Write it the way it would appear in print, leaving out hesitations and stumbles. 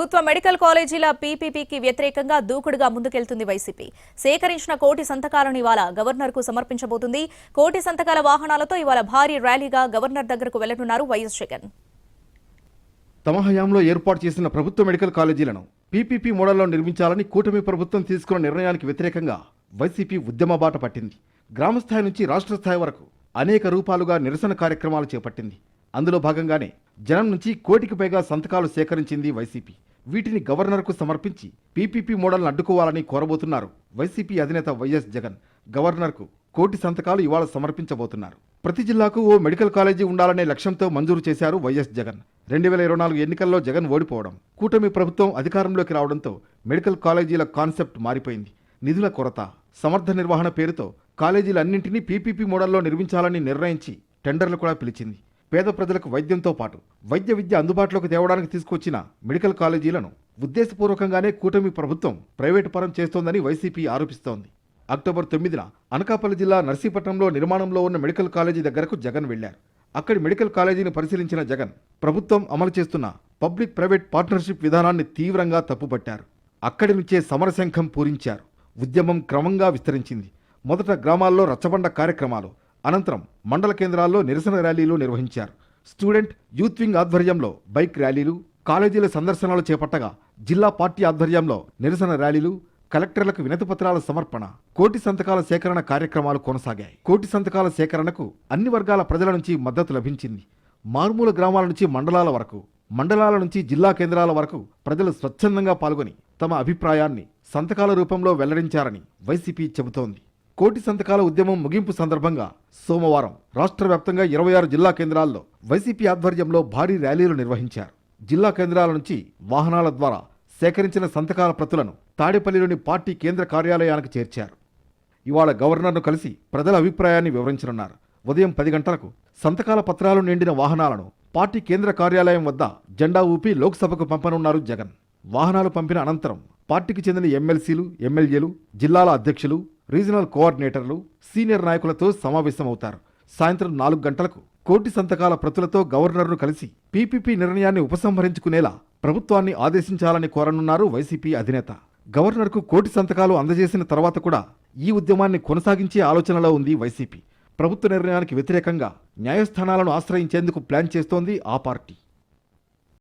ప్రభుత్వ మెడికల్ కాలేజీల పీపీపీకి వ్యతిరేకంగా దూకుడుగా ముందుకెళ్తుంది వైసీపీ. సేకరించిన కోటి సంతకాలను ఇవాళ గవర్నర్కు సమర్పించబోతుంది. కోటి సంతకాల వాహనాలతో ఇవాళ భారీ ర్యాలీగా గవర్నర్ దగ్గరకు వెళ్లనున్నారు వైఎస్ జగన్. తమ హయాంలో ఏర్పాటు చేసిన ప్రభుత్వ మెడికల్ కాలేజీలను పీపీపీ మోడల్లో నిర్మించాలని కూటమి ప్రభుత్వం తీసుకున్న నిర్ణయానికి వ్యతిరేకంగా వైసీపీ ఉద్యమ బాట పట్టింది. గ్రామస్థాయి నుంచి రాష్ట్ర స్థాయి వరకు అనేక రూపాలుగా నిరసన కార్యక్రమాలు చేపట్టింది. అందులో భాగంగానే జనం నుంచి కోటికి పైగా సంతకాలు సేకరించింది వైసీపీ. వీటిని గవర్నర్కు సమర్పించి పీపీపీ మోడల్ను అడ్డుకోవాలని కోరబోతున్నారు వైసీపీ అధినేత వైఎస్ జగన్. గవర్నర్కు కోటి సంతకాలు ఇవాళ సమర్పించబోతున్నారు. ప్రతి జిల్లాకు ఓ మెడికల్ కాలేజీ ఉండాలనే లక్ష్యంతో మంజూరు చేశారు వైఎస్ జగన్. 2024 ఎన్నికల్లో జగన్ ఓడిపోవడం, కూటమి ప్రభుత్వం అధికారంలోకి రావడంతో మెడికల్ కాలేజీల కాన్సెప్ట్ మారిపోయింది. నిధుల కొరత, సమర్థ నిర్వహణ పేరుతో కాలేజీలన్నింటినీ పీపీపీ మోడల్లో నిర్మించాలని నిర్ణయించి టెండర్లు కూడా పిలిచింది. పేద ప్రజలకు వైద్యంతో పాటు వైద్య విద్య అందుబాటులోకి తేవడానికి తీసుకొచ్చిన మెడికల్ కాలేజీలను ఉద్దేశపూర్వకంగానే కూటమి ప్రభుత్వం ప్రైవేటు పరం చేస్తోందని వైసీపీ ఆరోపిస్తోంది. అక్టోబర్ 9న అనకాపల్లి జిల్లా నర్సీపట్నంలో నిర్మాణంలో ఉన్న మెడికల్ కాలేజీ దగ్గరకు జగన్ వెళ్లారు. అక్కడి మెడికల్ కాలేజీని పరిశీలించిన జగన్ ప్రభుత్వం అమలు చేస్తున్న పబ్లిక్ ప్రైవేట్ పార్ట్నర్షిప్ విధానాన్ని తీవ్రంగా తప్పుపట్టారు. అక్కడి నుంచే సమరశంఖం పూరించారు. ఉద్యమం క్రమంగా విస్తరించింది. మొదట గ్రామాల్లో రచ్చబండ కార్యక్రమాలు, అనంతరం మండల కేంద్రాల్లో నిరసన ర్యాలీలు నిర్వహించారు. స్టూడెంట్ యూత్ వింగ్ ఆధ్వర్యంలో బైక్ ర్యాలీలు, కాలేజీల సందర్శనలు చేపట్టగా జిల్లా పార్టీ ఆధ్వర్యంలో నిరసన ర్యాలీలు, కలెక్టర్లకు వినతిపత్రాల సమర్పణ, కోటి సంతకాల సేకరణ కార్యక్రమాలు కొనసాగాయి. కోటి సంతకాల సేకరణకు అన్ని వర్గాల ప్రజల నుంచి మద్దతు లభించింది. మారుమూల గ్రామాల నుంచి మండలాల వరకు, మండలాల నుంచి జిల్లా కేంద్రాల వరకు ప్రజలు స్వచ్ఛందంగా పాల్గొని తమ అభిప్రాయాన్ని సంతకాల రూపంలో వెల్లడించారని వైసీపీ చెబుతోంది. కోటి సంతకాల ఉద్యమం ముగింపు సందర్భంగా సోమవారం రాష్ట్ర వ్యాప్తంగా 26 జిల్లా కేంద్రాల్లో వైసీపీ ఆధ్వర్యంలో భారీ ర్యాలీలు నిర్వహించారు. జిల్లా కేంద్రాల నుంచి వాహనాల ద్వారా సేకరించిన సంతకాల ప్రతులను తాడేపల్లిలోని పార్టీ కేంద్ర కార్యాలయానికి చేర్చారు. ఇవాళ గవర్నర్ను కలిసి ప్రజల అభిప్రాయాన్ని వివరించనున్నారు. ఉదయం 10 గంటలకు సంతకాల పత్రాలు నిండిన వాహనాలను పార్టీ కేంద్ర కార్యాలయం వద్ద జెండా ఊపి లోక్సభకు పంపనున్నారు జగన్. వాహనాలు పంపిన అనంతరం పార్టీకి చెందిన ఎమ్మెల్సీలు, ఎమ్మెల్యేలు, జిల్లాల అధ్యక్షులు, రీజనల్ కోఆర్డినేటర్లు, సీనియర్ నాయకులతో సమావేశమవుతారు. సాయంత్రం 4 గంటలకు కోటి సంతకాల ప్రతులతో గవర్నర్ను కలిసి పీపీపీ నిర్ణయాన్ని ఉపసంహరించుకునేలా ప్రభుత్వాన్ని ఆదేశించాలని కోరనున్నారు వైసీపీ అధినేత. గవర్నర్కు కోటి సంతకాలు అందజేసిన తర్వాత కూడా ఈ ఉద్యమాన్ని కొనసాగించే ఆలోచనలో ఉంది వైసీపీ. ప్రభుత్వ నిర్ణయానికి వ్యతిరేకంగా న్యాయస్థానాలను ఆశ్రయించేందుకు ప్లాన్ చేస్తోంది ఆ పార్టీ.